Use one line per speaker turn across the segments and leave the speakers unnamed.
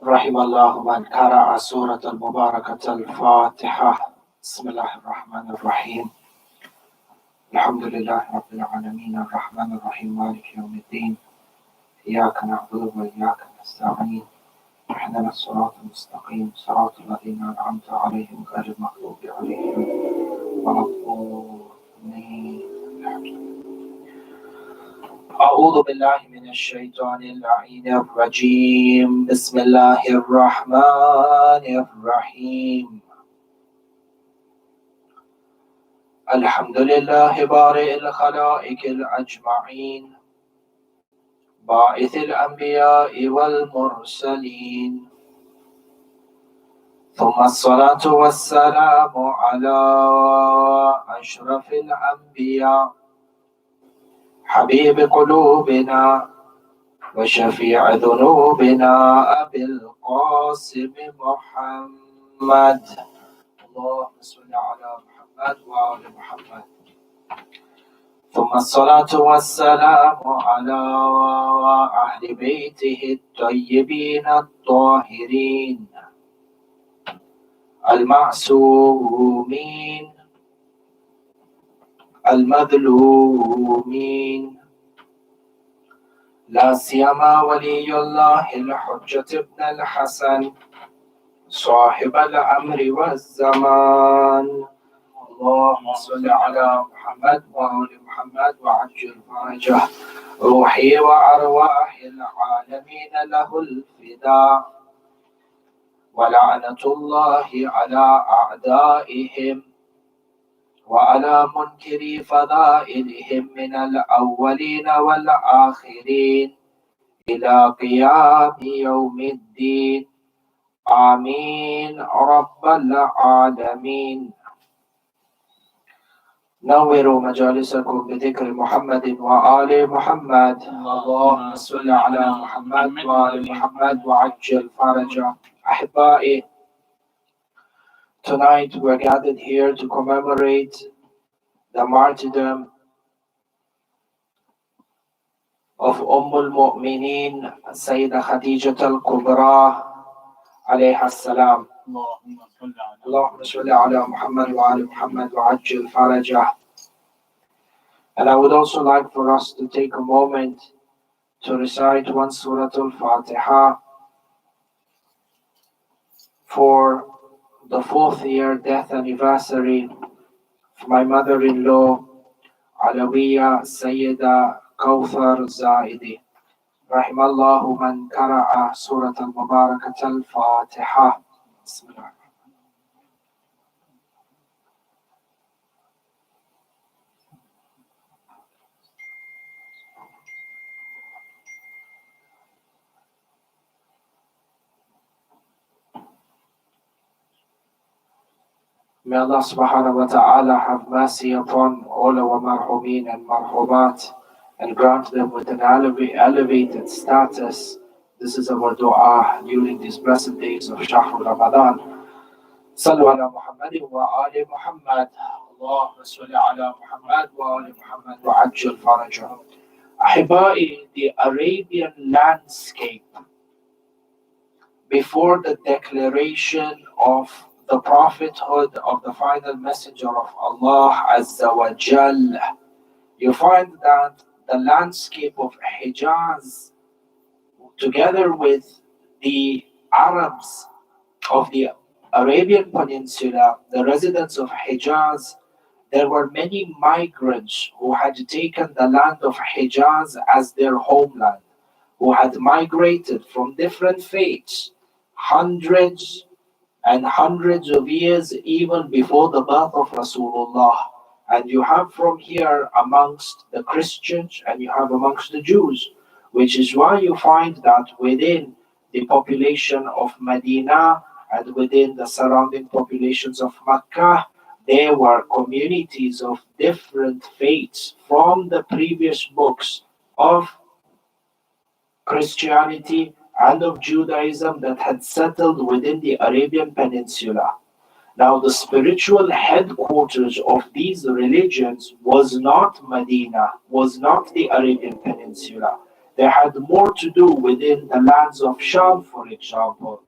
رحم الله من قرأ سورة المباركة الفاتحة. بسم الله الرحمن الرحيم. الحمد لله رب العالمين الرحمن الرحيم مالك يوم الدين. إياك نعبد وإياك نستعين. اهدنا الصراط المستقيم صراط الذين أنعمت عليهم غير المغضوب عليهم ولا الضالين. أعوذ بالله من الشيطان اللعين الرجيم. بسم الله الرحمن الرحيم. الحمد لله بارئ الخلائق الأجمعين باعث الأنبياء والمرسلين، ثم الصلاة والسلام على أشرف الأنبياء حبيب قلوبنا وشفيع ذنوبنا أبي القاسم محمد. اللهم صل على محمد وآل محمد. ثم الصلاة والسلام على أهل بيته الطيبين الطاهرين المعصومين المظلومين، لا سيما ولي الله الحجة ابن الحسن صاحب الأمر والزمان. اللهم صل على محمد وآل محمد وعجل فرجه. روحي وأرواح العالمين له الفداء، ولعنة الله على أعدائهم وعلى منكري فضائلهم من الأولين والآخرين إلى قيام يوم الدين. آمين رب العالمين. نوروا مجالسكم بذكر محمد وآل محمد. اللهم صل على محمد وآل محمد وعجل فرجه. أحبائي, tonight we're gathered here to commemorate the martyrdom of al-Mu'mineen Sayeda Khadijah al-Kubra alayha as-salam. Allahumma salli ala Muhammad wa ali Muhammad wa ajil farajah. And I would also like for us to take a moment to recite one Surah al Fatiha for the 4th year death anniversary of my mother-in-law, العلوية Sayeda Kausar Zaidi. رحم الله من قرأ سورة المباركة الفاتحة. بسم الله. May Allah subhanahu wa ta'ala have mercy upon all our marhumeen and marhumaat and grant them with an elevated status. This is our dua during these blessed days of Shahrul Ramadhan. Sallu ala Muhammadin wa ali Muhammad. Allahumma salli ala Muhammad wa ali Muhammad wa ajil farajah. Ahibai, the Arabian landscape before the declaration of the prophethood of the final messenger of Allah Azza wa Jal, you find that the landscape of Hijaz, together with the Arabs of the Arabian Peninsula, the residents of Hijaz, there were many migrants who had taken the land of Hijaz as their homeland, who had migrated from different faiths, hundreds and hundreds of years even before the birth of Rasulullah. And you have from here amongst the Christians and you have amongst the Jews, which is why you find that within the population of Medina and within the surrounding populations of Makkah, there were communities of different faiths from the previous books of Christianity and of Judaism that had settled within the Arabian Peninsula. Now, the spiritual headquarters of these religions was not Medina, was not the Arabian Peninsula. They had more to do within the lands of Sham, for example,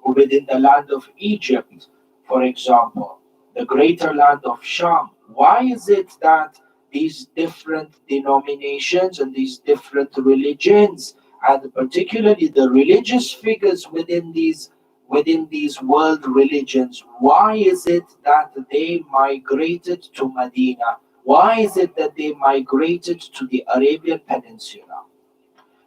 or within the land of Egypt, for example, the greater land of Sham. Why is it that these different denominations and these different religions, and particularly the religious figures within these world religions, why is it that they migrated to Medina? Why is it that they migrated to the Arabian Peninsula?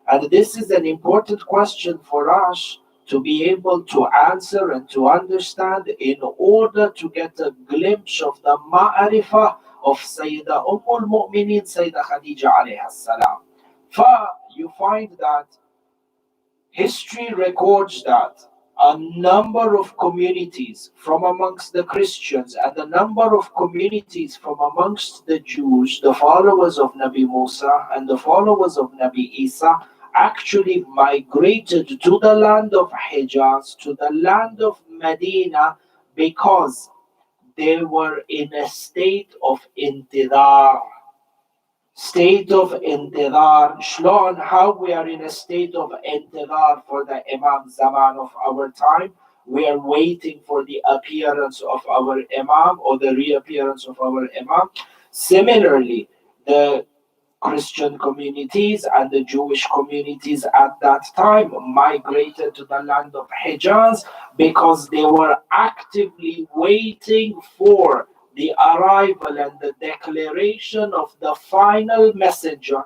And this is an important question for us to be able to answer and to understand in order to get a glimpse of the ma'arifah of Sayeda al-Mu'mineen, Sayeda Khadijah alayha salam. You find that history records that a number of communities from amongst the Christians and a number of communities from amongst the Jews, the followers of Nabi Musa and the followers of Nabi Isa, actually migrated to the land of Hijaz, to the land of Medina, because they were in a state of intidar. State of intidar. Shlon, how we are in a state of intidar for the Imam Zaman of our time. We are waiting for the appearance of our Imam or the reappearance of our Imam. Similarly, the Christian communities and the Jewish communities at that time migrated to the land of Hijaz because they were actively waiting for the arrival and the declaration of the final messenger.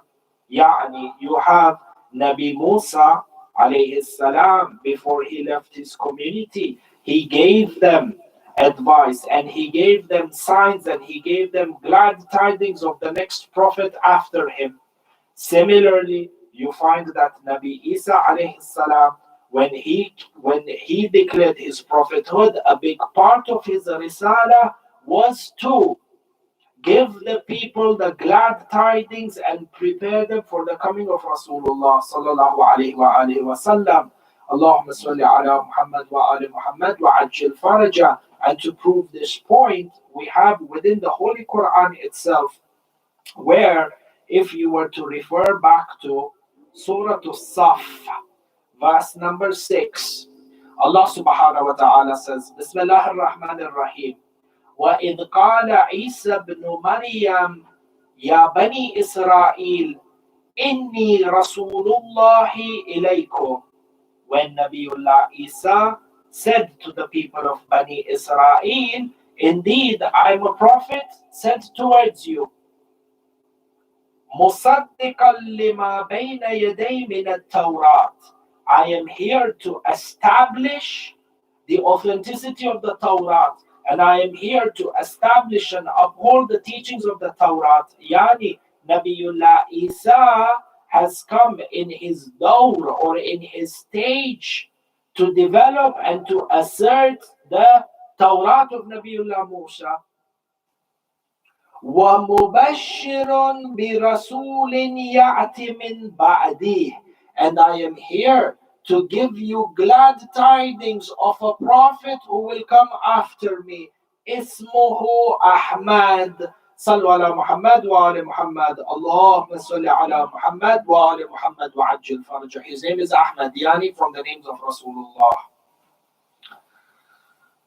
Yani, you have Nabi Musa alayhi salam, before he left his community, he gave them advice and he gave them signs and he gave them glad tidings of the next prophet after him. Similarly, you find that Nabi Isa alayhi salam, when he declared his prophethood, a big part of his risala was to give the people the glad tidings and prepare them for the coming of Rasulullah sallallahu alayhi wa alihi wa sallam. Allahumma salli ala Muhammad wa ali Muhammad wa ajil faraja. And to prove this point, we have within the Holy Quran itself, where if you were to refer back to Surah al Saf, verse number 6, Allah subhanahu wa ta'ala says, Bismillah ar-Rahman ar-Rahim. وَإِذْ قَالَ عِيسَى بْنُ مَرْيَمَ يَا بَنِي إِسْرَائِيلَ إِنِّي رَسُولُ اللَّهِ إِلَيْكُمْ. When Nabiullah Isa said to the people of Bani Israel, indeed, I am a prophet sent towards you. مُصَدِّقًا لِمَا بَيْنَ يَدَيْ مِنَ التَّوْرَاةِ. I am here to establish the authenticity of the Torah, and I am here to establish and uphold the teachings of the Torah. Yani, Nabiullah Isa has come in his dawr or in his stage to develop and to assert the Torah of Nabiullah Musa. وَمُبَشِّرٌ بِرَسُولٍ يَأْتِ مِنْ بَعْدِهِ. And I am here to give you glad tidings of a prophet who will come after me. Ismuhu Ahmad. Sallu ala Muhammad wa ali Muhammad. Allahumma salli ala Muhammad wa ali Muhammad wa ajil faraja. His name is Ahmad, yani from the names of Rasulullah.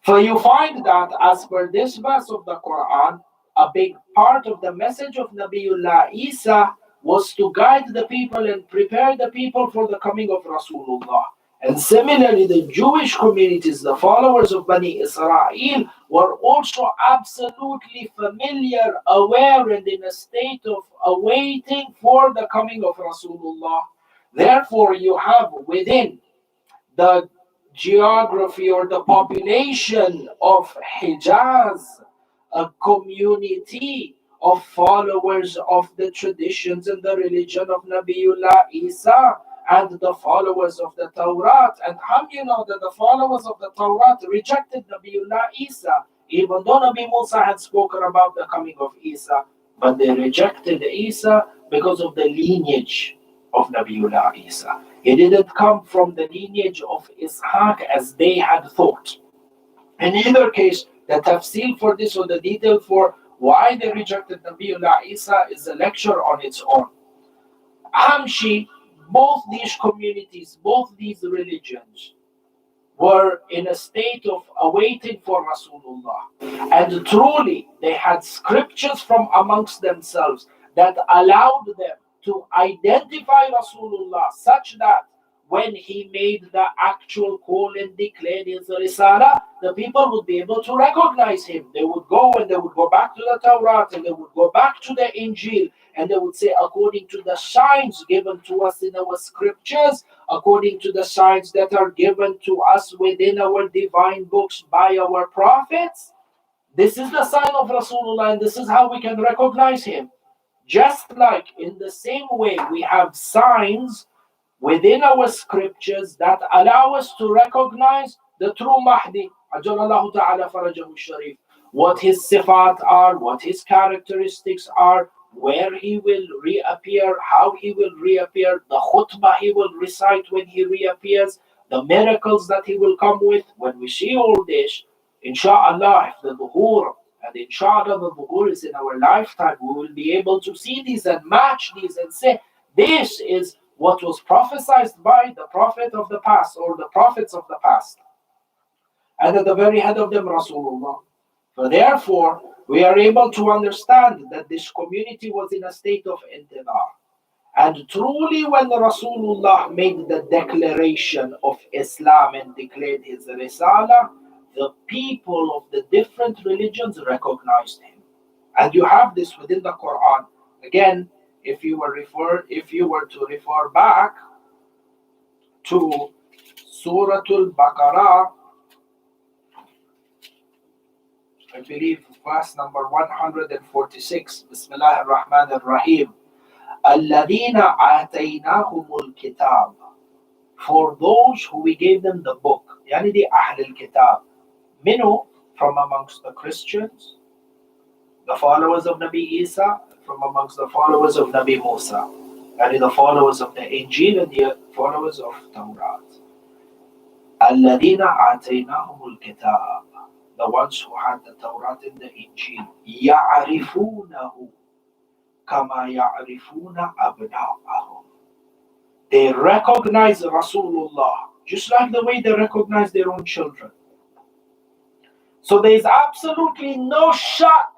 So you find that as per this verse of the Quran, a big part of the message of Nabiullah Isa was to guide the people and prepare the people for the coming of Rasulullah. And similarly, the Jewish communities, the followers of Bani Israel, were also absolutely familiar, aware, and in a state of awaiting for the coming of Rasulullah. Therefore, you have within the geography or the population of Hijaz a community of followers of the traditions and the religion of Nabiullah Isa and the followers of the Torah. And how do you know that the followers of the Torah rejected Nabiullah Isa, even though Nabi Musa had spoken about the coming of Isa, but they rejected Isa because of the lineage of Nabiullah Isa. He didn't come from the lineage of Ishaq as they had thought. In either case, the tafsir for this or the detail for why they rejected Nabiullah Isa is a lecture on its own. Hamshi, both these communities, both these religions were in a state of awaiting for Rasulullah. And truly, they had scriptures from amongst themselves that allowed them to identify Rasulullah such that when he made the actual call and declared his risala, the people would be able to recognize him. They would go and they would go back to the Torah and they would go back to the Injil and they would say, according to the signs given to us in our scriptures, according to the signs that are given to us within our divine books by our prophets, this is the sign of Rasulullah and this is how we can recognize him. Just like in the same way we have signs within our scriptures that allow us to recognize the true Mahdi, Ajalallahu Ta'ala Farajahu Sharif, what his sifat are, what his characteristics are, where he will reappear, how he will reappear, the khutbah he will recite when he reappears, the miracles that he will come with. When we see all this, inshallah, if the dhuhur, and inshallah the dhuhur is in our lifetime, we will be able to see these and match these and say, this is what was prophesied by the prophet of the past or the prophets of the past. And at the very head of them, Rasulullah. So therefore, we are able to understand that this community was in a state of intidar. And truly when Rasulullah made the declaration of Islam and declared his risala, the people of the different religions recognized him. And you have this within the Quran. Again, if you were to refer back to Surah al Baqarah, I believe verse number 146, Bismillah ar-Rahman ar-Rahim. Alladhina ataynahumul kitab. For those who we gave them the book, yani the Ahl al-Kitab. Minhu, from amongst the Christians, the followers of Nabi Isa, from amongst the followers of Nabi Musa, and the followers of the Injil and the followers of Torah. Alladhina ataynahumul kitab, the ones who had the Torah and the Injil, ya'rifunahu kama ya'rifuna abna'ahum. They recognize Rasulullah just like the way they recognize their own children. So there is absolutely no shock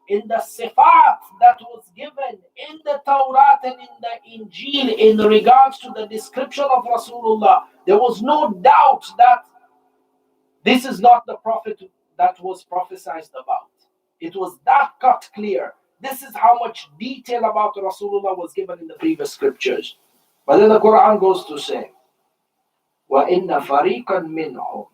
in the sifat that was given in the Torah and in the Injil in regards to the description of Rasulullah. There was no doubt that this is not the prophet that was prophesied about. It was that cut clear. This is how much detail about Rasulullah was given in the previous scriptures. But then the Quran goes to say, وَإِنَّ فَرِيقًا مِّنْهُمْ.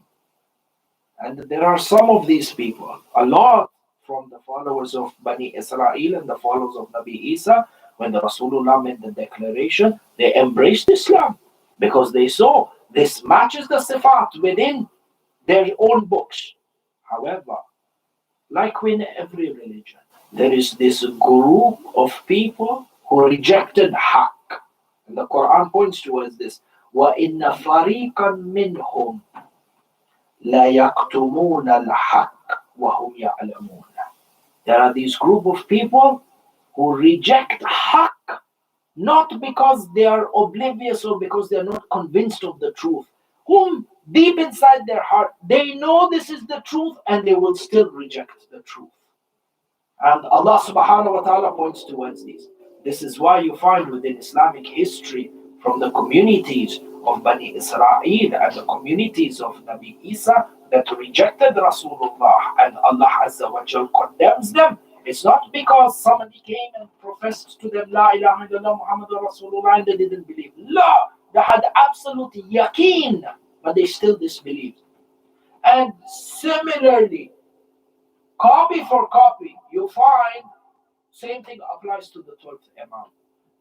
And there are some of these people, a lot from the followers of Bani Israel and the followers of Nabi Isa, when the Rasulullah made the declaration, they embraced Islam because they saw this matches the sifat within their own books. However, like in every religion, there is this group of people who rejected haqq. And the Quran points towards this. وَإِنَّ فَرِيقًا مِّنْهُمْ لَا يَكْتُمُونَ الْحَقَّ وَهُمْ يَعْلَمُونَ. There are these group of people who reject haqq, not because they are oblivious or because they are not convinced of the truth, whom deep inside their heart, they know this is the truth and they will still reject the truth. And Allah subhanahu wa ta'ala points towards this. This is why you find within Islamic history from the communities of Bani Israel and the communities of Nabi Isa that rejected Rasulullah and Allah Azza wa Jal condemns them. It's not because somebody came and professed to them La ilaha illallah Muhammadur Rasulullah and they didn't believe. No, they had absolute yaqeen, but they still disbelieved. And similarly, copy for copy, you find same thing applies to the 12th Imam.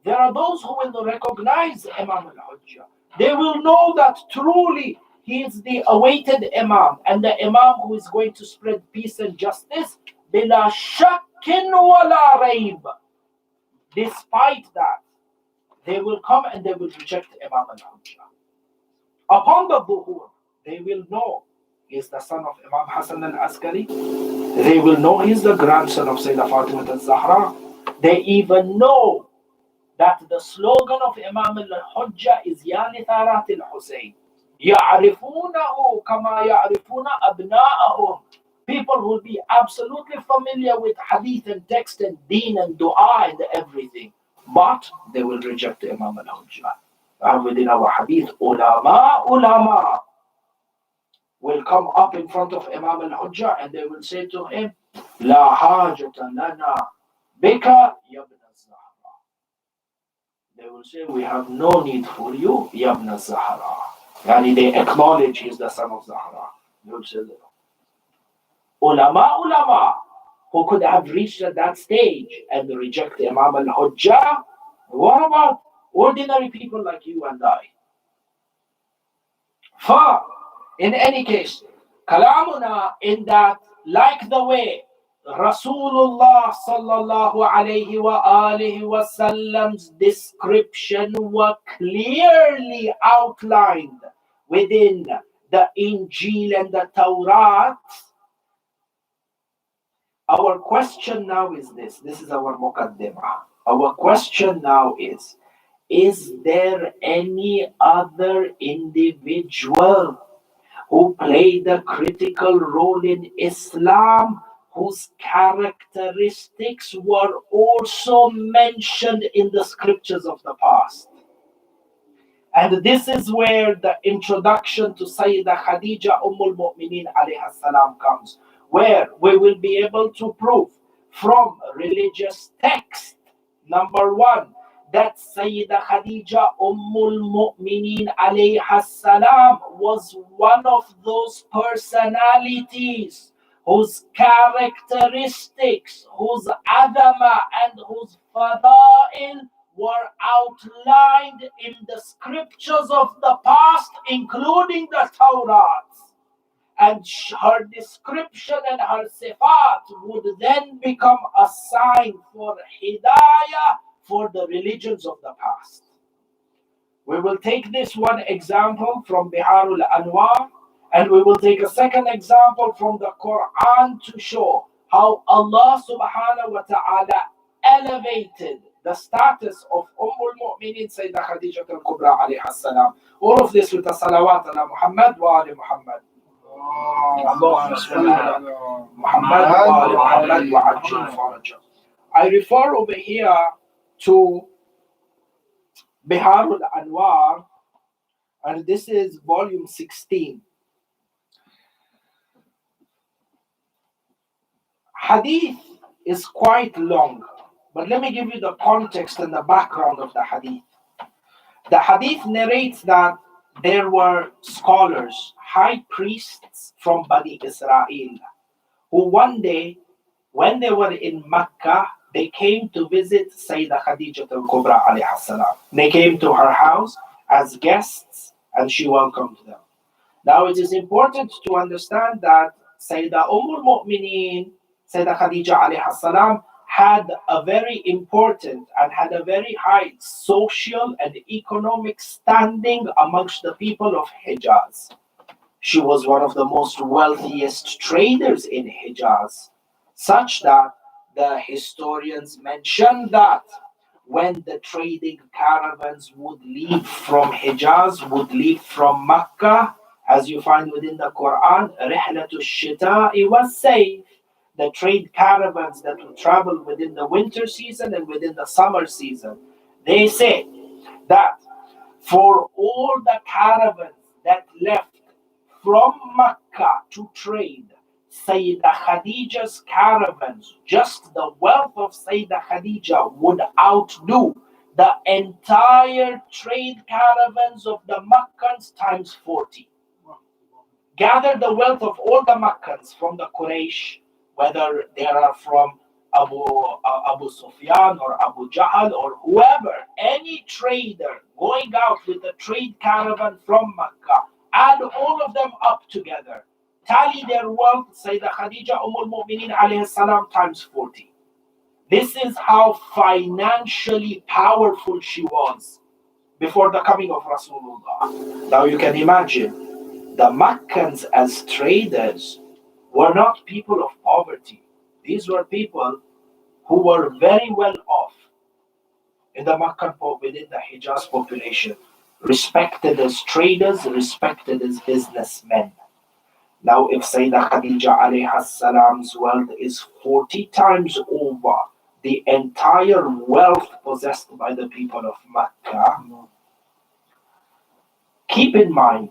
There are those who will recognize Imam al-Hujjah. They will know that truly he is the awaited Imam and the Imam who is going to spread peace and justice. Bila shakkin wala rayb. Despite that, they will come and they will reject Imam al-Hujjah. Upon the dhuhur, they will know he is the son of Imam Hassan al-Askari. They will know he is the grandson of Sayeda Fatima al-Zahra. They even know that the slogan of Imam al-Hujjah is Ya Litharat al-Husayn. يَعْرِفُونَهُ كَمَا يَعْرِفُونَ أَبْنَاءَهُمْ. People will be absolutely familiar with hadith and text and deen and dua and everything, but they will reject Imam al-Hujjah. And within our hadith, ulama will come up in front of Imam al-Hujjah and they will say to him, La hajata lana bika yabna Zahra. They will say, we have no need for you, yabna Zahra. Yani they acknowledge he's the son of Zahra. They will say that. Ulama who could have reached at that stage and reject Imam al-Hujjah. What about ordinary people like you and I? In any case, kalamuna in that, like the way Rasulullah sallallahu alayhi wa alihi wa sallam's description were clearly outlined within the Injil and the Torah. Our question now is this. This is our muqaddimah. Our question now is there any other individual who played a critical role in Islam whose characteristics were also mentioned in the scriptures of the past? And this is where the introduction to Sayeda Khadijah al-Mu'mineen alayha salam comes, where we will be able to prove from religious text, number one, that Sayeda Khadijah al-Mu'mineen alayha salam was one of those personalities whose characteristics, whose adama and whose fada'il were outlined in the scriptures of the past, including the Torah. And her description and her sifat would then become a sign for hidayah for the religions of the past. We will take this one example from Biharul Anwar, and we will take a second example from the Quran to show how Allah subhanahu wa ta'ala elevated the status of al-Mu'mineen Sayyidah Khadijah al-Kubra alayha salam. All of this with the salawat ala Muhammad wa ali Muhammad. I refer over here to Biharul Anwar, and this is volume 16. Hadith is quite long, but let me give you the context and the background of the hadith. The hadith narrates that there were scholars, high priests from Bani Israel, who one day, when they were in Mecca, they came to visit Sayeda Khadijah al-Kubra alayha salam. They came to her house as guests and she welcomed them. Now it is important to understand that Sayeda al-Mu'mineen, Sayeda Khadijah alayha salam, had a very important and had a very high social and economic standing amongst the people of Hijaz. She was one of the most wealthiest traders in Hijaz, such that the historians mention that when the trading caravans would leave from Hijaz, would leave from Mecca, as you find within the Quran, رِحْلَةُ الشِّتَاءِ وَالسَّيْفِ, the trade caravans that will travel within the winter season and within the summer season. They say that for all the caravans that left from Mecca to trade, Sayeda Khadijah's caravans, just the wealth of Sayeda Khadijah would outdo the entire trade caravans of the Meccans times 40. Gather the wealth of all the Meccans from the Quraysh, whether they are from Abu Sufyan or Abu Jahl or whoever, any trader going out with a trade caravan from Mecca, add all of them up together, tally their wealth, Sayyidah Khadijah al-Mu'mineen alayhi salam times 40. This is how financially powerful she was before the coming of Rasulullah. Now you can imagine, the Meccans as traders were not people of poverty. These were people who were very well off. in the within the Hijaz population, respected as traders, respected as businessmen. Now, if Sayeda Khadijah alayha salam's wealth is 40 times over the entire wealth possessed by the people of Mecca, keep in mind,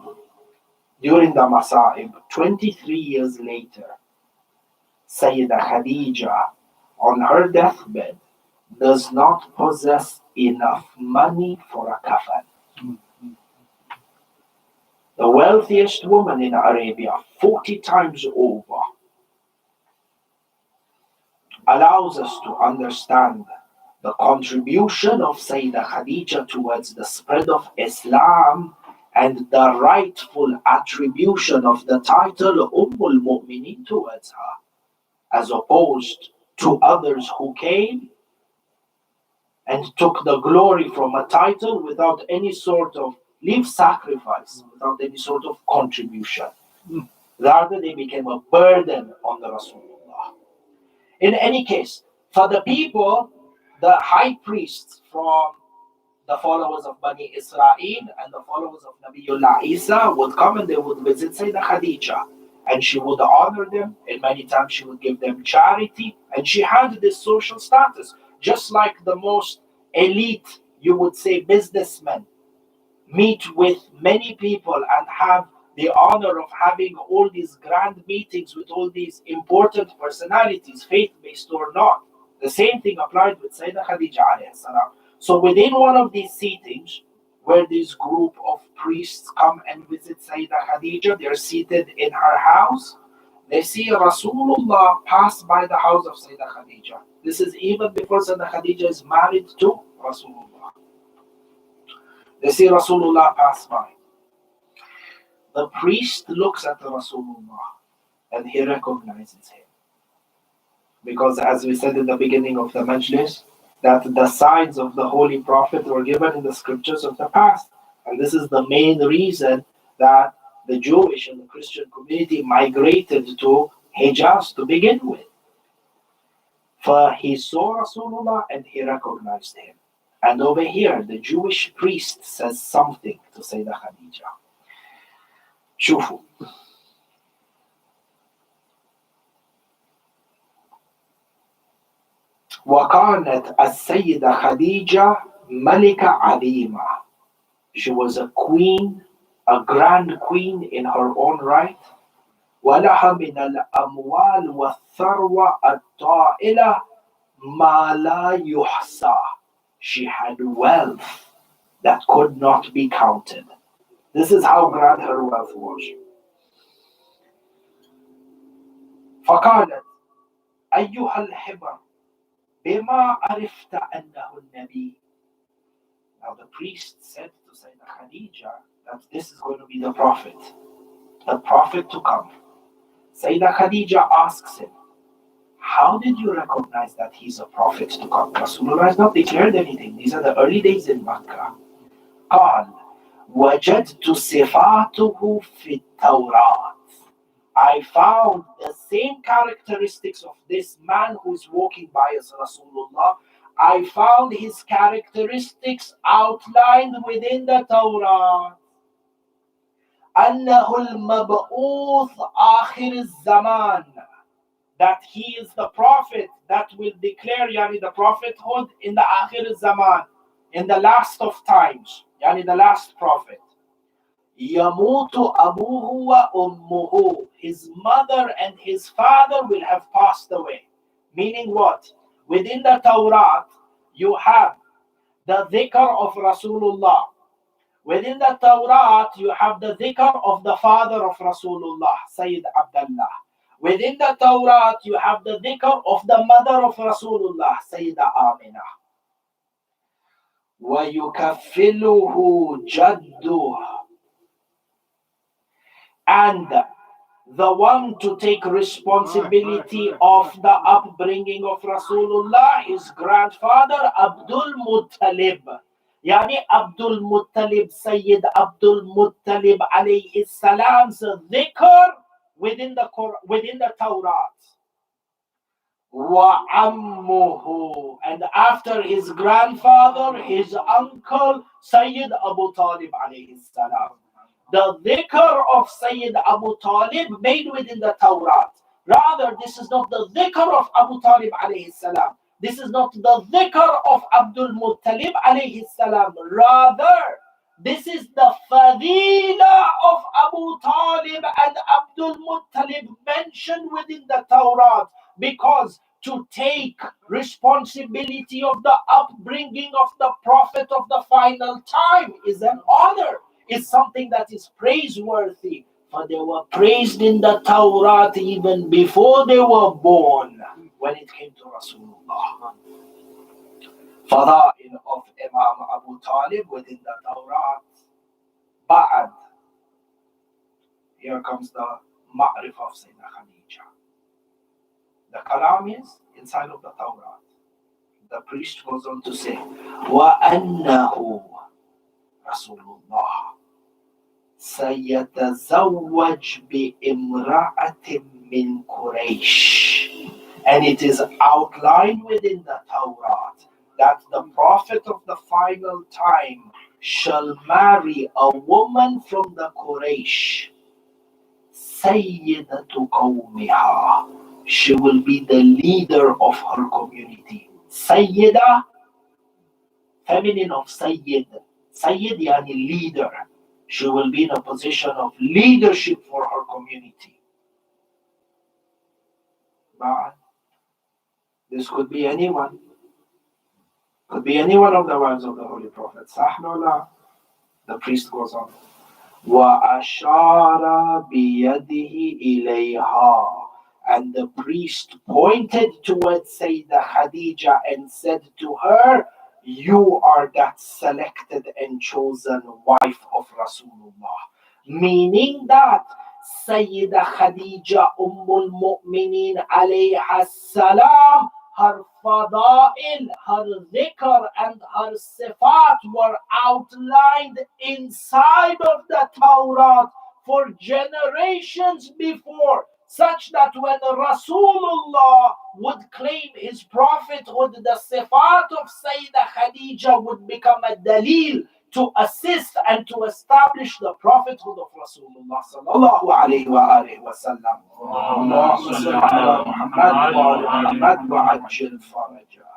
during the Masa'ib, 23 years later, Sayeda Khadijah, on her deathbed, does not possess enough money for a kafan. The wealthiest woman in Arabia, 40 times over, allows us to understand the contribution of Sayeda Khadijah towards the spread of Islam and the rightful attribution of the title Ummul Mu'mineen towards her, as opposed to others who came and took the glory from a title without any sort of sacrifice, without any sort of contribution. Rather, they became a burden on the Rasulullah. In any case, for the people, the high priests from the followers of Bani Israel and the followers of Nabiullah Isa would come and they would visit Sayeda Khadijah, and she would honor them, and many times she would give them charity, and she had this social status, just like the most elite, you would say, businessmen meet with many people and have the honor of having all these grand meetings with all these important personalities, faith-based or not. The same thing applied with Sayeda Khadijah alayhi salam. So within one of these seatings, where this group of priests come and visit Sayeda Khadijah, they're seated in her house, they see Rasulullah pass by the house of Sayeda Khadijah. This is even before Sayeda Khadijah is married to Rasulullah. They see Rasulullah pass by. The priest looks at the Rasulullah and he recognizes him. Because as we said in the beginning of the majlis, that the signs of the Holy Prophet were given in the scriptures of the past. And this is the main reason that the Jewish and the Christian community migrated to Hijaz to begin with. For he saw Rasulullah and he recognized him. And over here, the Jewish priest says something to Sayeda Khadijah. شوفوا. وكانت السيدة خديجة ملكة عظيمة. She was a queen, a grand queen in her own right. ولها من الأموال والثروة الطائلة ما لا يحصى. She had wealth that could not be counted. This is how grand her wealth was. فقالت أيها الحبر بما عرفت أنه النبي. Now the priest said to Sayeda Khadijah that this is going to be the prophet to come. Sayeda Khadijah asks him, how did you recognize that he's a prophet to come? Rasulullah has not declared anything. These are the early days in Makkah. قال وجدت صفاته في التوراة. I found the same characteristics of this man who's walking by as Rasulullah. I found his characteristics outlined within the Torah. أنه المبعوث آخر الزمان. That he is the prophet that will declare the prophethood in the Akhir Zaman, in the last of times, the last prophet. يموت أبوه وأمه. His mother and his father will have passed away. Meaning what? Within the Torah, you have the dhikr of Rasulullah. Within the Torah, you have the dhikr of the father of Rasulullah, Sayyid Abdullah. Within the Torah, you have the dhikr of the mother of Rasulullah, Sayeda Aminah. وَيُكَفِّلُهُ جَدُّهُ. And the one to take responsibility of the upbringing of Rasulullah, his grandfather, Abdul Muttalib. Abdul Muttalib, Sayyid Abdul Muttalib alayhi salam's dhikr within the Torah. وعمه, and after his grandfather, his uncle, Sayyid Abu Talib alayhi salam. The dhikr of Sayyid Abu Talib made within the Torah. Rather, this is not the dhikr of Abu Talib alayhi salam. This is not the dhikr of Abdul Muttalib alayhi salam. Rather, this is the fadila of Abu Talib and Abdul Muttalib mentioned within the Torah, because to take responsibility of the upbringing of the Prophet of the final time is an honor, is something that is praiseworthy. For they were praised in the Torah even before they were born when it came to Rasulullah. Fada'il of Imam Abu Talib within the Torah. Ba'ad. Here comes the ma'rif of Sayeda Khadijah. The kalam is inside of the Torah. The priest goes on to say, وَأَنَّهُ Rasulullah سَيَتَزَوَّجْ بِإِمْرَأَةٍ مِّن قُرَيْشٍ. And it is outlined within the Torah that the Prophet of the final time shall marry a woman from the Quraysh. Sayeda Kausar. She will be the leader of her community. Sayeda, feminine of Sayyid. Sayyid yani leader. She will be in a position of leadership for her community. But this could be anyone. Could be any one of the wives of the Holy Prophet. Sahnola. The priest goes on. وَأَشَارَ بِيَدِهِ إِلَيْهَا. And the priest pointed towards Sayeda Khadijah and said to her, you are that selected and chosen wife of Rasulullah. Meaning that Sayeda Khadijah Ummul Mu'mineen alayha salam, her fada'il, her dhikr and her sifat were outlined inside of the Torah for generations before, such that when Rasulullah would claim his prophethood, the sifat of Sayeda Khadijah would become a dalil to assist and to establish the prophethood of Rasulullah sallallahu alayhi wa alihi wa sallam. Allahumma salli ala Muhammad wa ala Muhammad wa ajil farajah.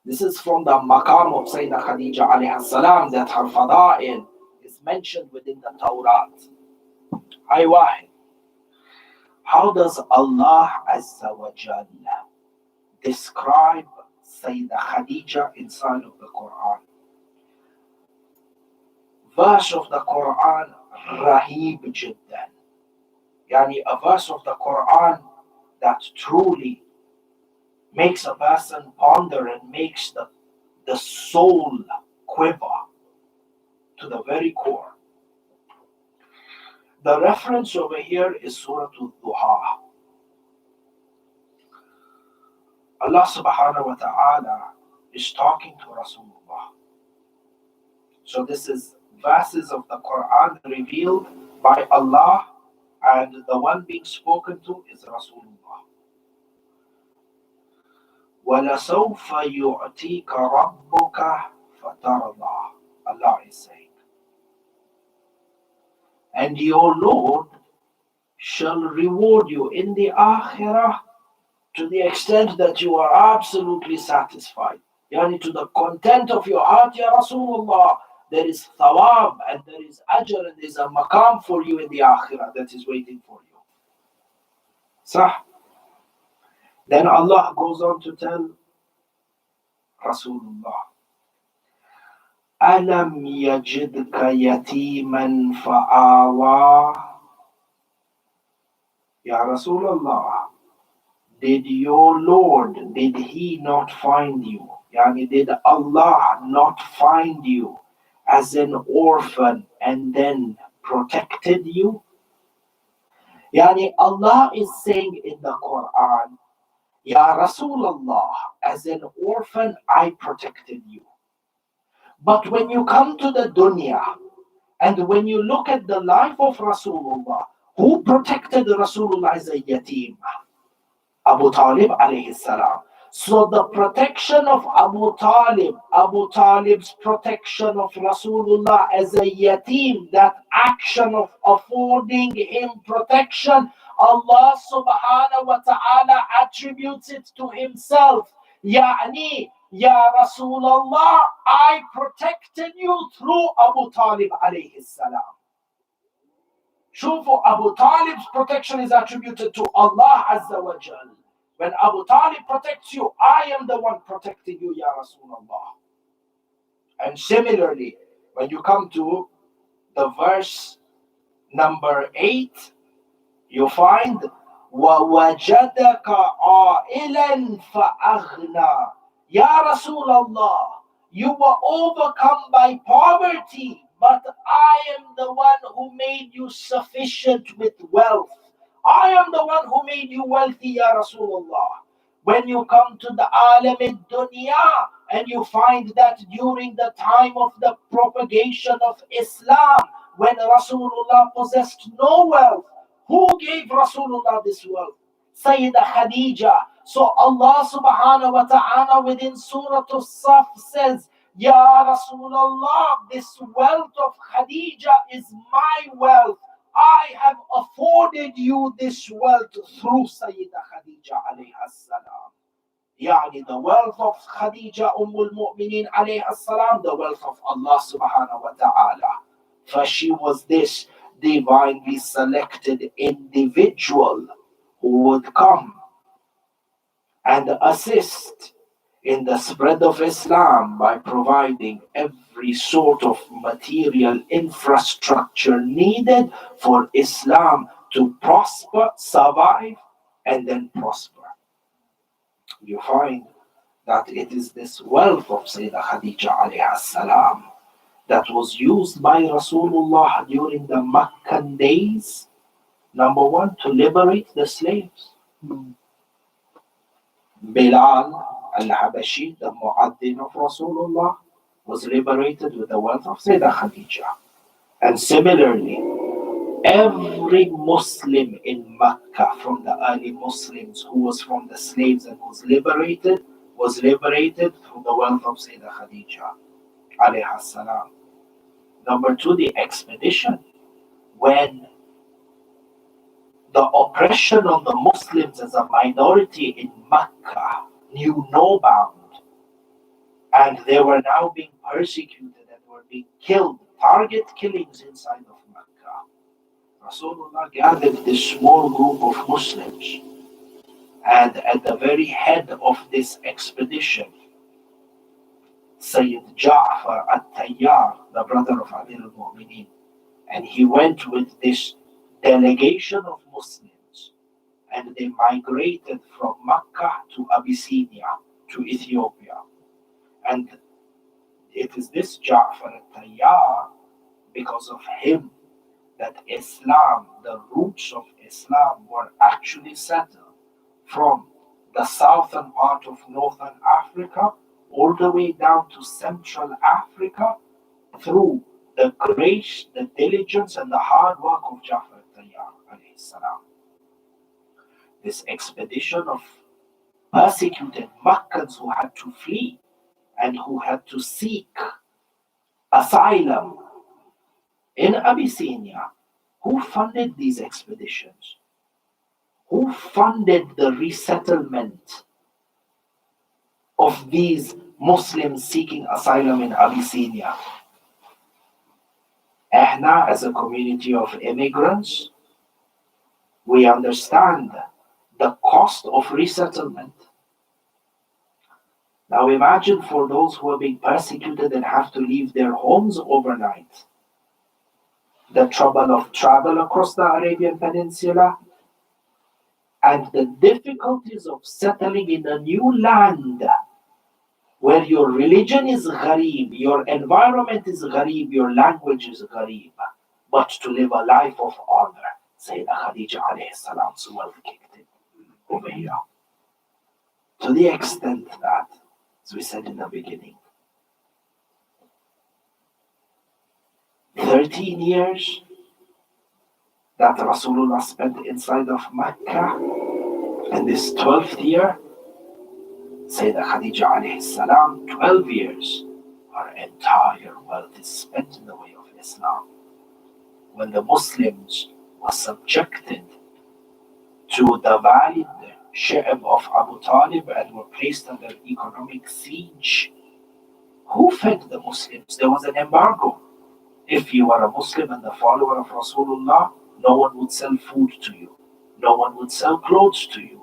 This is from the maqam of Sayeda Khadijah alayhi salam, that her fada'il is mentioned within the Torah. Ay wahid. How does Allah Azza wa Jalla describe Sayeda Khadijah inside of the Quran? Verse of the Quran, Rahib Jiddan. Yani a verse of the Quran that truly makes a person ponder and makes the soul quiver to the core core. The reference over here is Surah al Allah subhanahu wa ta'ala is talking to Rasulullah. So this is verses of the Quran revealed by Allah, and the one being spoken to is Rasulullah. وَلَسَوْفَ يُعْتِيكَ رَبُّكَ فَتَرْضَى. Allah is saying, and your Lord shall reward you in the Akhirah to the extent that you are absolutely satisfied. Yani to the content of your heart, Ya Rasulullah, there is thawab and there is ajr and there is a maqam for you in the Akhirah that is waiting for you. Sah. Then Allah goes on to tell Rasulullah, أَلَمْ يَجِدْكَ يَتِيمًا فَآوَى. Ya Rasulullah, did your Lord, did he not find you? Yani did Allah not find you as an orphan and then protected you? Yani Allah is saying in the Quran, Ya Rasulullah, as an orphan I protected you. But when you come to the dunya, and when you look at the life of Rasulullah, who protected Rasulullah as a yatim? Abu Talib alayhi salam. So the protection of Abu Talib, Abu Talib's protection of Rasulullah as a yatim, that action of affording him protection, Allah subhanahu wa ta'ala attributes it to himself. Yani, Ya Rasulullah, I protected you through Abu Talib alayhi salam. شوفوا, Abu Talib's protection is attributed to Allah Azza wa Jal. When Abu Talib protects you, I am the one protecting you, Ya Rasulullah. And similarly, when you come to the verse number 8, you find وَوَجَدَكَ عَائِلًا فَأَغْنَى. Ya Rasulullah, you were overcome by poverty, but I am the one who made you sufficient with wealth. I am the one who made you wealthy, Ya Rasulullah. When you come to the alam al-dunya and you find that during the time of the propagation of Islam, when Rasulullah possessed no wealth, who gave Rasulullah this wealth? Sayeda Khadijah. So Allah subhanahu wa ta'ala within Surah al says, Ya Rasulullah, this wealth of Khadijah is my wealth. I have afforded you this wealth through Sayeda Khadijah alayha salam. Yani the wealth of Khadijah al-Mu'mineen alayha salam, the wealth of Allah subhanahu wa ta'ala. For she was this divinely selected individual who would come and assist in the spread of Islam by providing every sort of material infrastructure needed for Islam to prosper, survive, and then prosper. You find that it is this wealth of Sayyidah Khadijah alayha salam that was used by Rasulullah during the Meccan days, number one, to liberate the slaves. Bilal al-Habashi, the Mu'addin of Rasulullah, was liberated with the wealth of Sayyidah Khadijah. And similarly, every Muslim in Mecca from the early Muslims who was from the slaves and was liberated through the wealth of Sayyidah Khadijah alayha salam. Number two, the expedition. When the oppression of the Muslims as a minority in Mecca knew no bound, and they were now being persecuted and were being killed, target killings inside of Mecca, Rasulullah gathered this small group of Muslims, and at the very head of this expedition, Sayyid Ja'far al-Tayyar, the brother of Amir al-Mu'mineen, and he went with this delegation of Muslims, and they migrated from Mecca to Abyssinia, to Ethiopia. And it is this Ja'far al-Tayyar, because of him, that Islam, the roots of Islam, were actually settled from the southern part of northern Africa all the way down to Central Africa through the grace, the diligence, and the hard work of Ja'far al-Tayyar alayhi salam. This expedition of persecuted Meccans who had to flee and who had to seek asylum in Abyssinia. Who funded these expeditions? Who funded the resettlement of these Muslims seeking asylum in Abyssinia? Ehna, as a community of immigrants, we understand the cost of resettlement. Now imagine for those who are being persecuted and have to leave their homes overnight, the trouble of travel across the Arabian Peninsula, and the difficulties of settling in a new land where your religion is gharib, your environment is gharib, your language is gharib, but to live a life of honor. Sayyidah Khadijah alayhi salam's wealth kicked in over here. To the extent that, as we said in the beginning, 13 years that Rasulullah spent inside of Mecca, In this 12th year, Sayeda Khadijah alayhi salam, 12 years, her entire wealth is spent in the way of Islam. When the Muslims were subjected to the valid shi'b of Abu Talib and were placed under economic siege, who fed the Muslims? There was an embargo. If you were a Muslim and the follower of Rasulullah, no one would sell food to you. No one would sell clothes to you.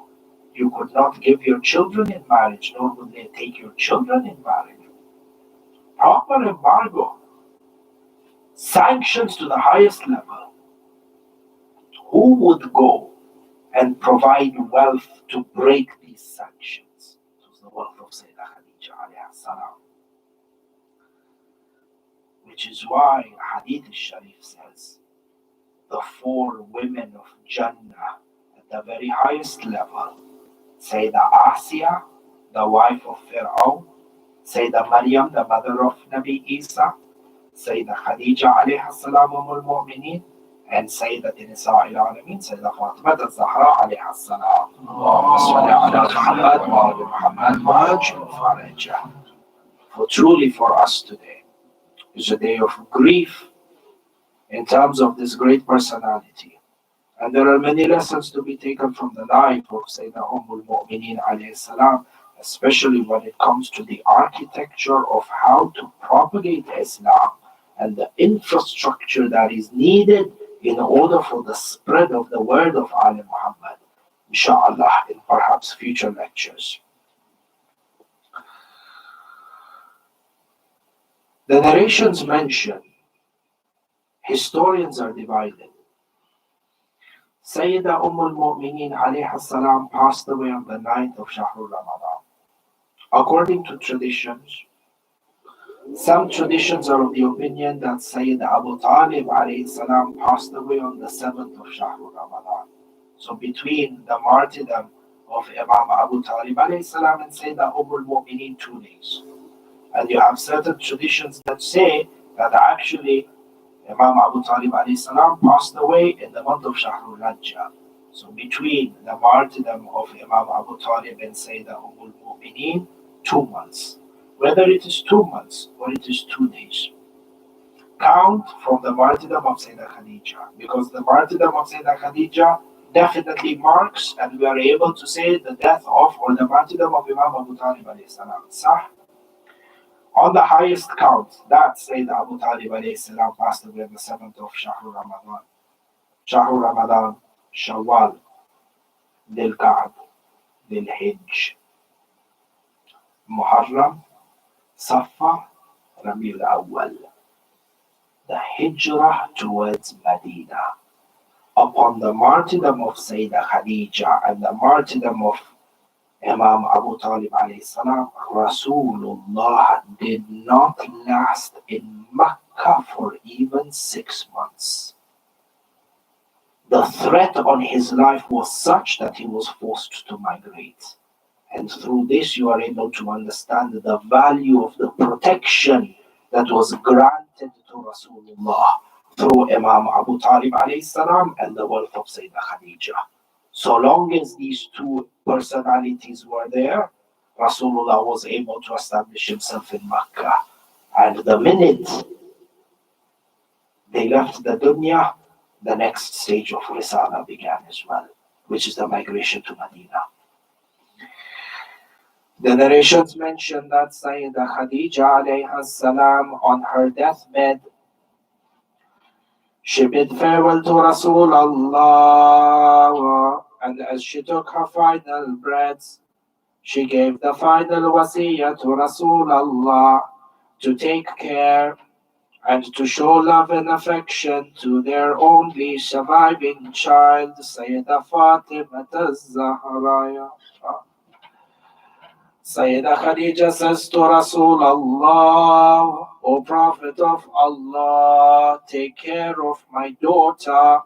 You could not give your children in marriage, nor would they take your children in marriage. Proper embargo. Sanctions to the highest level. Who would go and provide wealth to break these sanctions? It was the wealth of Sayeda Khadijah alayhi salam. Which is why Hadith al-Sharif says, the 4 women of Jannah at the very highest level, Sayeda Asiya, the wife of Fir'aun, Sayeda Maryam, the mother of Nabi Isa, Sayeda Khadijah alayha salam al-Mu'mineen, and Sayeda Nisa al-Alameen, Sayeda Fatima al-Zahra alayha salam. Allahumma salli ala Muhammad wa ala Muhammad wa ajil farajah. For truly for us today is a day of grief in terms of this great personality. And there are many lessons to be taken from the life of Sayyida al-Mu'mineen alayhi salam, especially when it comes to the architecture of how to propagate Islam and the infrastructure that is needed in order for the spread of the word of Ali Muhammad, inshallah, in perhaps future lectures. The narrations mention, historians are divided. Sayyida al-Mu'mineen alayha salam passed away on the 9th of Shahrul Ramadan. According to traditions, some traditions are of the opinion that Sayyid Abu Talib alayhi salam passed away on the 7th of Shahrul Ramadan. So between the martyrdom of Imam Abu Talib alayhi salam and Sayyida al-Mu'mineen 2 days. And you have certain traditions that say that actually Imam Abu Talib alayhi salam passed away in the month of Shahrul Hajjah. So between the martyrdom of Imam Abu Talib and Sayyida al-Mu'mineen, 2 months. Whether it is 2 months or it is 2 days. Count from the martyrdom of Sayeda Khadijah, because the martyrdom of Sayeda Khadijah definitely marks, and we are able to say, the death of or the martyrdom of Imam Abu Talib alayhi salam. Sah? On the highest count, that Sayyida Abu Talib alayhi salam passed away on the 7th of Shahrul Ramadan. Shahrul Ramadan, Shawwal, Dhul Qa'd, Dhul Hijj, Muharram, Safa, Rabiul Awwal. The Hijrah towards Medina. Upon the martyrdom of Sayyidah Khadijah and the martyrdom of Imam Abu Talib alayhi salam, Rasulullah did not last in Mecca for even 6 months. The threat on his life was such that he was forced to migrate. And through this you are able to understand the value of the protection that was granted to Rasulullah through Imam Abu Talib alayhi salam and the wealth of Sayyidah Khadijah. So long as these 2 personalities were there, Rasulullah was able to establish himself in Mecca. And the minute they left the dunya, the next stage of Risala began as well, which is the migration to Medina. The narrations mention that Sayyidah Khadijah alayha salam on her deathbed, she bid farewell to Rasulullah, and as she took her final breaths, she gave the final wasiyah to Rasulullah to take care and to show love and affection to their only surviving child, Sayeda Fatima al-Zahra. Sayeda Khadijah says to Rasulullah, O Prophet of Allah, take care of my daughter.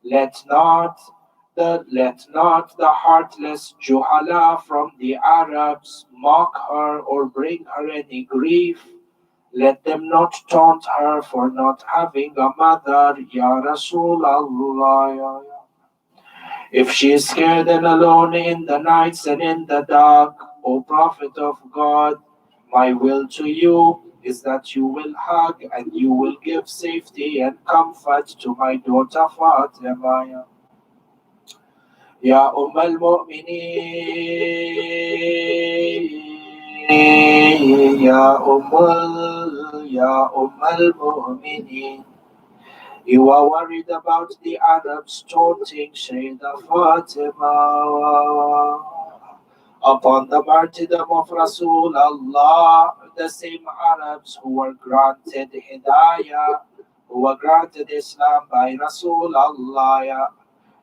Let not the heartless Juhala from the Arabs mock her or bring her any grief. Let them not taunt her for not having a mother, Ya Rasulullah. If she is scared and alone in the nights and in the dark, O Prophet of God, my will to you is that you will hug and you will give safety and comfort to my daughter Fatima. Ya al-Mu'mineen, Ya al-Mu'mineen. You are worried about the Arabs taunting Sayeda Fatima. Upon the martyrdom of Rasul Allah, the same Arabs who were granted Hidayah, who were granted Islam by Rasul Allah,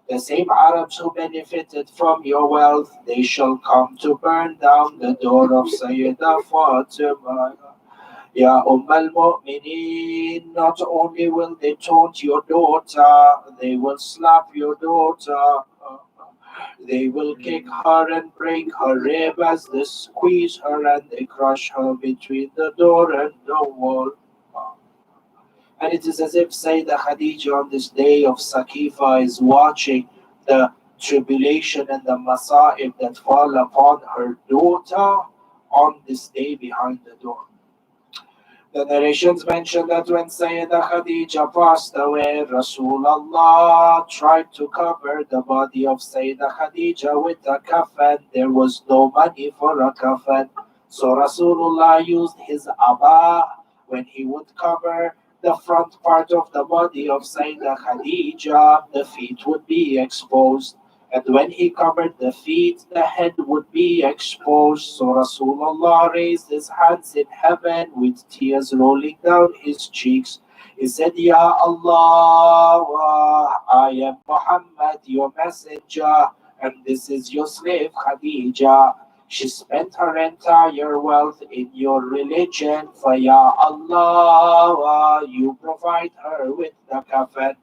the same Arabs who benefited from your wealth, they shall come to burn down the door of Sayeda Fatima. Ya al-Mu'mineen, not only will they taunt your daughter, they will slap your daughter. They will kick her and break her rib as they squeeze her and they crush her between the door and the wall. And it is as if Sayeda Khadijah on this day of Saqifa is watching the tribulation and the masa'ib that fall upon her daughter on this day behind the door. The narrations mention that when Sayeda Khadijah passed away, Rasulullah tried to cover the body of Sayeda Khadijah with a kafan. There was no money for a kafan. So Rasulullah used his abba when he would cover the front part of the body of Sayeda Khadijah, the feet would be exposed. And when he covered the feet, the head would be exposed. So Rasulullah raised his hands in heaven with tears rolling down his cheeks. He said, Ya Allah, I am Muhammad, your messenger, and this is your slave Khadijah. She spent her entire wealth in your religion. For Ya Allah, you provide her with the kafan.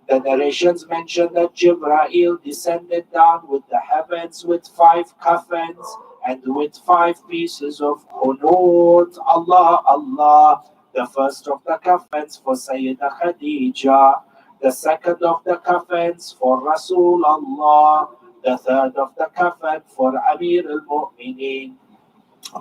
The narrations mention that Jibreel descended down with the heavens with 5 kafans and with 5 pieces of hunud. Allah, Allah. The first of the kafans for Sayeda Khadijah, the second of the kafans for Rasul Allah, the third of the kafan for Amir al-Mu'mineen,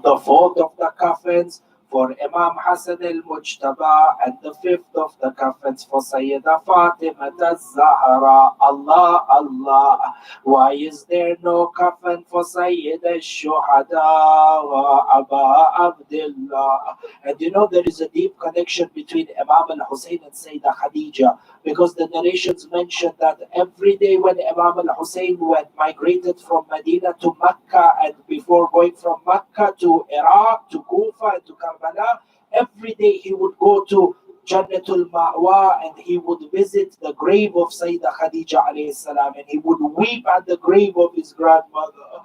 the fourth of the kafans for Imam Hassan al-Mujtaba, and the fifth of the kafans for Sayeda Fatima al-Zahra. Allah, Allah. Why is there no kafan for Sayyida Shuhada wa Aba Abdullah? And you know there is a deep connection between Imam al-Hussein and Sayyidah Khadijah, because the narrations mention that every day when Imam al-Hussein migrated from Medina to Mecca, and before going from Mecca to Iraq, to Kufa, and to Karbala, every day he would go to Jannatul Ma'wa and he would visit the grave of Sayyidah Khadijah alayhi salam, and he would weep at the grave of his grandmother.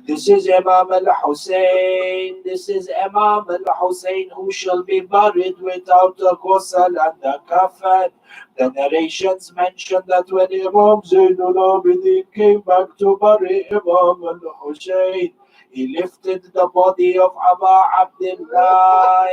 This is Imam al-Hussein, this is Imam al-Hussein who shall be buried without the ghusl and the kafan. The narrations mention that when Imam Zainul Abidin came back to bury Imam al-Hussein, he lifted the body of Aba Abdullah.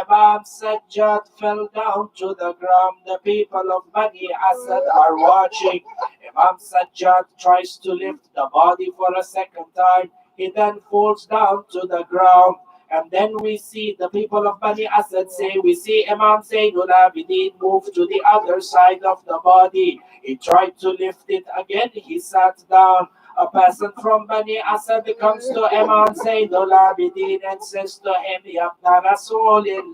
Imam Sajjad fell down to the ground. The people of Bani Asad are watching. Imam Sajjad tries to lift the body for a second time. He then falls down to the ground. And then we see the people of Bani Asad say, we see Imam Zainul Abidin move to the other side of the body. He tried to lift it again. He sat down. A person from Bani Asad comes to Imam Zainul Abidin and says to him, Yabna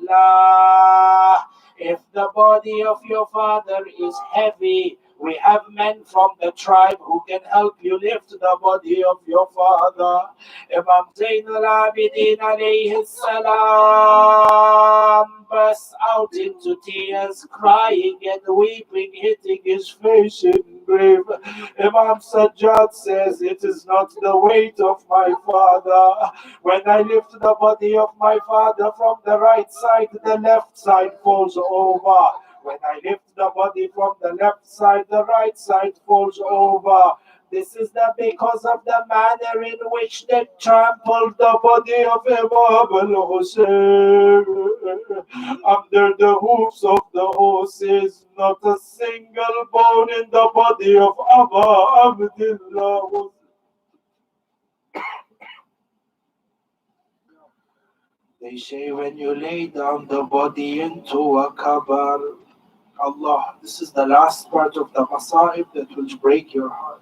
Rasulillah, if the body of your father is heavy, we have men from the tribe who can help you lift the body of your father. Imam Zainul Abidin alayhi salam burst out into tears, crying and weeping, hitting his face in grave. Imam Sajjad says, it is not the weight of my father. When I lift the body of my father from the right side, the left side falls over. When I lift the body from the left side, the right side falls over. This is because of the manner in which they trampled the body of Imam al-Hussein under the hoofs of the horses. Not a single bone in the body of Abu Abdullah was. They say when you lay down the body into a qabr, Allah, this is the last part of the masa'ib that will break your heart.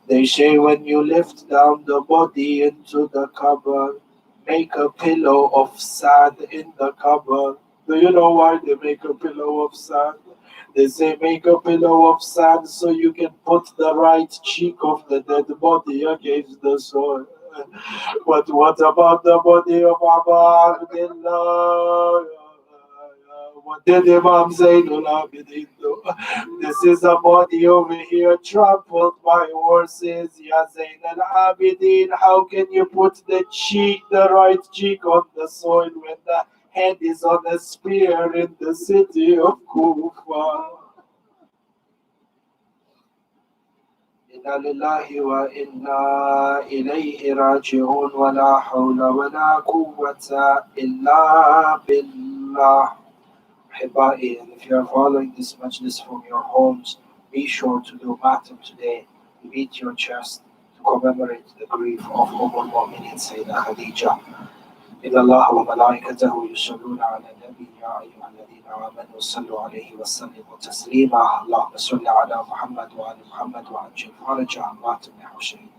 They say when you lift down the body into the qabr, make a pillow of sand in the qabr. Do you know why they make a pillow of sand? They say make a pillow of sand so you can put the right cheek of the dead body against the soil. But what about the body of Abu Abdullah? What did Imam Zainul Abidin do? This is a body over here trampled by horses. Ya Zain al-Abidin, how can you put the right cheek on the soil when the head is on a spear in the city of Kufa? Inna lillahi wa inna ilayhi raji'un wa la hawla wa la quwwata illa billah. And if you are following this majlis from your homes, be sure to do matam today. Beat your chest to commemorate the grief of al-Mu'minin Sayeda Khadijah. إن الله وملائكته يصلون على النبي يا أيها الذين آمنوا صلوا عليه وسلموا تسليما اللهم صل على محمد وعلى محمد وعجل فرج عن مات من حسين